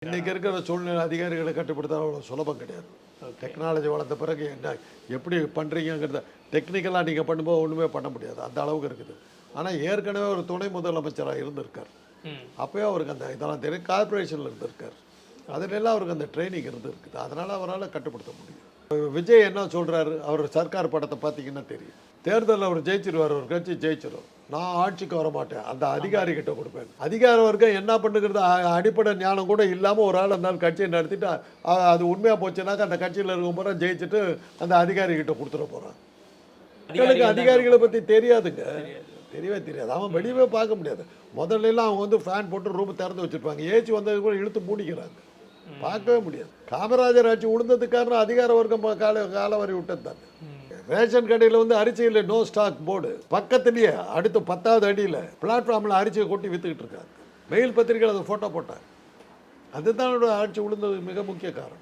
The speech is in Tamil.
இன்னைக்கு இருக்கிற சூழ்நிலை அதிகாரிகளை கட்டுப்படுத்த அவ்வளோ சுலபம் கிடையாது. டெக்னாலஜி வளர்ந்த பிறகு என்ன எப்படி பண்ணுறீங்கிறத டெக்னிக்கலாக நீங்கள் பண்ணும்போது ஒன்றுமே பண்ண முடியாது, அந்த அளவுக்கு இருக்குது. ஆனால் ஏற்கனவே ஒரு துணை முதலமைச்சராக இருந்திருக்கார். அப்போயே அவருக்கு அந்த இதெல்லாம் தெரியும். கார்பரேஷனில் இருந்திருக்கார். அதிலெல்லாம் அவருக்கு அந்த ட்ரைனிங் இருந்திருக்குது. அதனால் அவரால் கட்டுப்படுத்த முடியும். விஜய் என்ன சொல்கிறாரு, அவர் சர்க்கார் படத்தை பார்த்தீங்கன்னா தெரியும். தேர்தலில் அவர் ஜெயிச்சிருவார், ஒரு கட்சி ஜெயிச்சிடும். நான் ஆட்சிக்கு வர மாட்டேன், அந்த அதிகாரிகிட்ட கொடுப்பேன். அதிகார வர்க்கம் என்ன பண்ணுங்கிறது அடிப்படை ஞானம் கூட இல்லாமல் ஒரு ஆள் இருந்தாலும் கட்சியை நடத்திட்டு அது உண்மையாக போச்சுனாக்கா அந்த கட்சியில் இருக்கும் போகிற ஜெயிச்சுட்டு அந்த அதிகாரிகிட்ட கொடுத்துட போகிறான். மக்களுக்கு அதிகாரிகளை பற்றி தெரியாதுங்க, தெரியவே தெரியாது. அவன் வெளியவே பார்க்க முடியாது. முதல்ல அவங்க வந்து ஃபேன் போட்டு ரூம் திறந்து வச்சுருப்பாங்க. ஏசி வந்தது கூட இழுத்து மூடிக்கிறாங்க, பார்க்கவே முடியாது. காமராஜர் ஆட்சி உழுந்ததுக்கு காரணம் அதிகார வர்க்கம் காலவரி விட்டது தானே. ரேஷன் கடையில் வந்து அரிசியில் நோ ஸ்டாக் போர்டு பக்கத்துலேயே அடுத்த 10வது அடியில் பிளாட்ஃபார்மில் அரிசியை கொட்டி விற்றுக்கிட்டு இருக்காங்க. மெயில் பத்திரிகையில் அதை ஃபோட்டோ போட்டாங்க. அதுதான் ஆட்சி உழுந்தது மிக முக்கிய காரணம்.